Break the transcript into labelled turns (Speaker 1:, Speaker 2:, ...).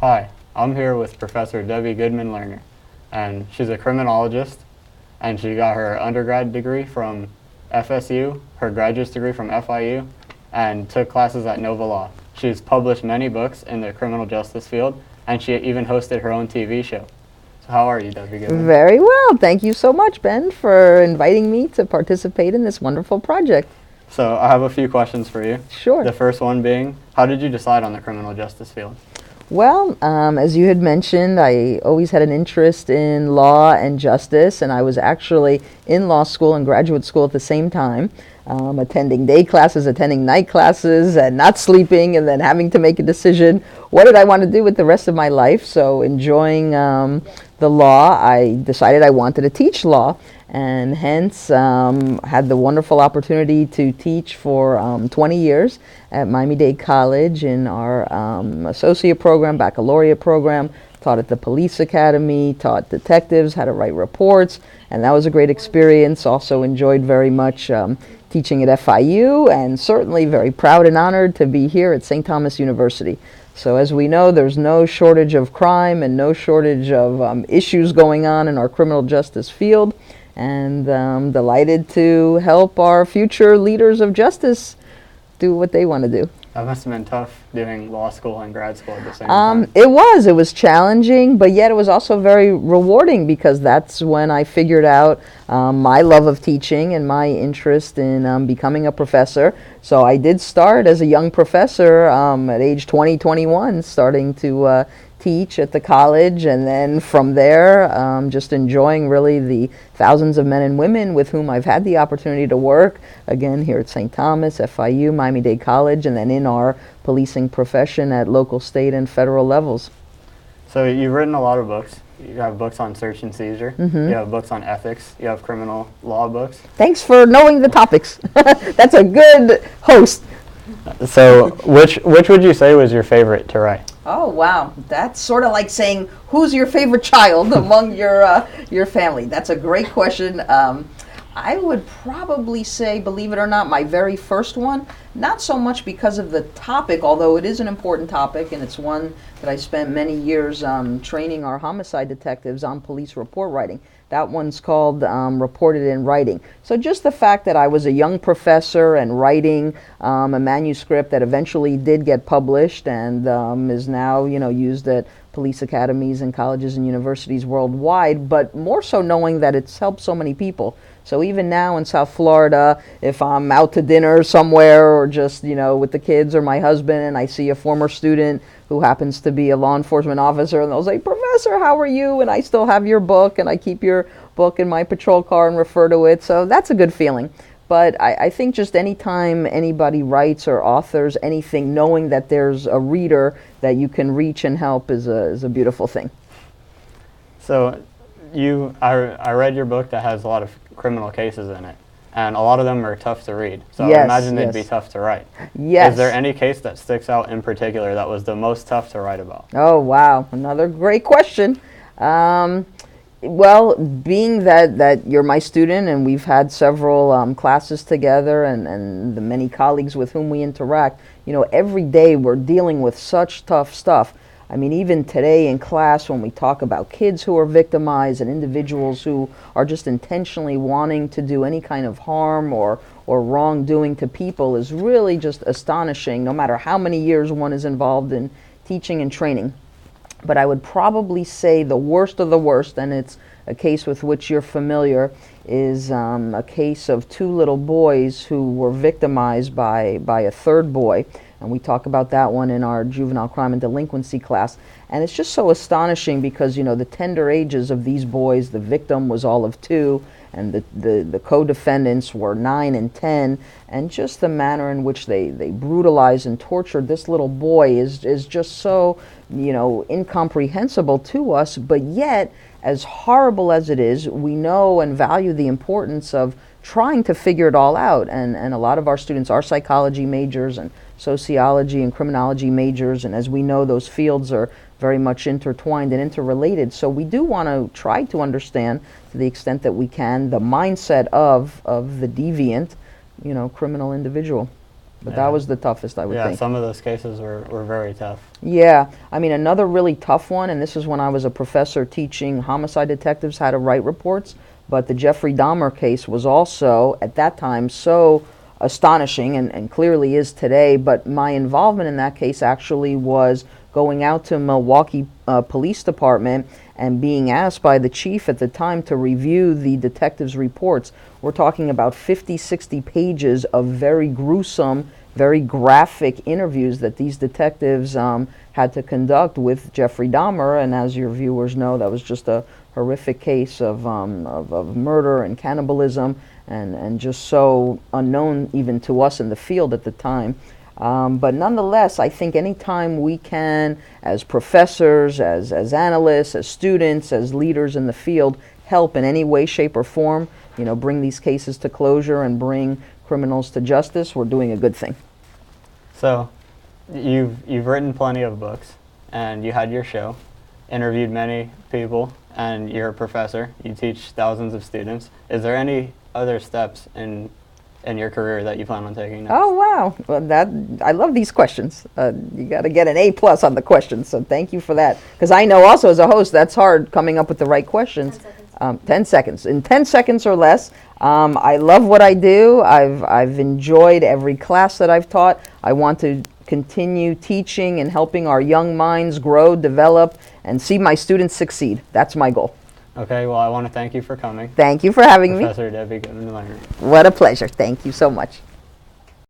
Speaker 1: Hi, I'm here with Professor Debbie Goodman Lerner, and she's a criminologist, and she got her undergrad degree from FSU, her graduate degree from FIU, and took classes at Nova Law. She's published many books in the criminal justice field, and she even hosted her own TV show. So how are you, Debbie Goodman?
Speaker 2: Very well. Thank you so much, Ben, for inviting me to participate in this wonderful project.
Speaker 1: So I have a few questions for you.
Speaker 2: Sure.
Speaker 1: The first one being, how did you decide on the criminal justice field?
Speaker 2: Well, as you had mentioned, I always had an interest in law and justice, and I was actually in law school and graduate school at the same time, attending day classes, attending night classes, and not sleeping, and then having to make a decision, what did I want to do with the rest of my life? So enjoying the law, I decided I wanted to teach law, and hence had the wonderful opportunity to teach for 20 years at Miami-Dade College in our associate program, baccalaureate program, taught at the police academy, taught detectives how to write reports, and that was a great experience. Also enjoyed very much teaching at FIU, and certainly very proud and honored to be here at St. Thomas University. So as we know, there's no shortage of crime and no shortage of issues going on in our criminal justice field, and delighted to help our future leaders of justice do what they want to do.
Speaker 1: That must have been tough doing law school and grad school at the same time.
Speaker 2: It was challenging, but yet it was also very rewarding, because that's when I figured out my love of teaching and my interest in becoming a professor. So I did start as a young professor at age 20, 21, starting to teach at the college, and then from there just enjoying really the thousands of men and women with whom I've had the opportunity to work, again here at St. Thomas, FIU, Miami-Dade College, and then in our policing profession at local, state, and federal levels.
Speaker 1: So you've written a lot of books. You have books on search and seizure. You have books on ethics. You have criminal law books.
Speaker 2: Thanks for knowing the topics. That's a good host.
Speaker 1: So which would you say was your favorite to write?
Speaker 2: Oh, wow. That's sort of like saying, who's your favorite child among your family? That's a great question. I would probably say, believe it or not, my very first one, not so much because of the topic, although it is an important topic, and it's one that I spent many years training our homicide detectives on police report writing. That one's called Reported in Writing. So just the fact that I was a young professor and writing a manuscript that eventually did get published and is now, used at police academies and colleges and universities worldwide, but more so knowing that it's helped so many people. So even now in South Florida, if I'm out to dinner somewhere or just, with the kids or my husband, and I see a former student who happens to be a law enforcement officer, and they'll say, "Professor, how are you?" And I still have your book, and I keep your book in my patrol car and refer to it. So that's a good feeling. But I think just anytime anybody writes or authors anything, knowing that there's a reader that you can reach and help is a beautiful thing.
Speaker 1: So I read your book that has a lot of criminal cases in it, and a lot of them are tough to read. So
Speaker 2: Yes,
Speaker 1: I imagine they'd
Speaker 2: yes.
Speaker 1: be tough to write.
Speaker 2: Yes.
Speaker 1: Is there any case that sticks out in particular that was the most tough to write about?
Speaker 2: Oh, wow. Another great question. Well, being that you're my student and we've had several classes together and the many colleagues with whom we interact, every day we're dealing with such tough stuff. I mean, even today in class when we talk about kids who are victimized and individuals who are just intentionally wanting to do any kind of harm or wrongdoing to people is really just astonishing, no matter how many years one is involved in teaching and training. But I would probably say the worst of the worst, and it's a case with which you're familiar, is a case of two little boys who were victimized by a third boy. And we talk about that one in our juvenile crime and delinquency class. And it's just so astonishing because, the tender ages of these boys, the victim was all of 2, and the co-defendants were 9 and 10. And just the manner in which they brutalized and tortured this little boy is just so, incomprehensible to us. But yet, as horrible as it is, we know and value the importance of trying to figure it all out. And a lot of our students are psychology majors and sociology and criminology majors, and as we know, those fields are very much intertwined and interrelated. So we do want to try to understand, to the extent that we can, the mindset of the deviant, criminal individual. But
Speaker 1: Yeah.
Speaker 2: that was the toughest, I would
Speaker 1: Yeah,
Speaker 2: think.
Speaker 1: some of those cases were very tough.
Speaker 2: Yeah, I mean, another really tough one, and this is when I was a professor teaching homicide detectives how to write reports, but the Jeffrey Dahmer case was also, at that time, so astonishing, and clearly is today, but my involvement in that case actually was going out to Milwaukee Police Department and being asked by the chief at the time to review the detectives' reports. We're talking about 50, 60 pages of very gruesome, very graphic interviews that these detectives had to conduct with Jeffrey Dahmer, and as your viewers know, that was just a horrific case of murder and cannibalism, and just so unknown even to us in the field at the time. But nonetheless, I think anytime we can, as professors, as analysts, as students, as leaders in the field, help in any way, shape, or form, bring these cases to closure and bring criminals to justice, we're doing a good thing.
Speaker 1: So, you've written plenty of books, and you had your show, interviewed many people, and you're a professor. You teach thousands of students. Is there any other steps in your career that you plan on taking next?
Speaker 2: Oh, wow. Well, I love these questions. You got to get an A+ on the questions, so thank you for that. Because I know also as a host, that's hard coming up with the right questions. 10 seconds. In 10 seconds or less, I love what I do. I've enjoyed every class that I've taught. I want to continue teaching and helping our young minds grow, develop, and see my students succeed. That's my goal.
Speaker 1: Okay, well, I want to thank you for coming.
Speaker 2: Thank you for having me.
Speaker 1: Professor Debbie Goodman.
Speaker 2: What a pleasure. Thank you so much.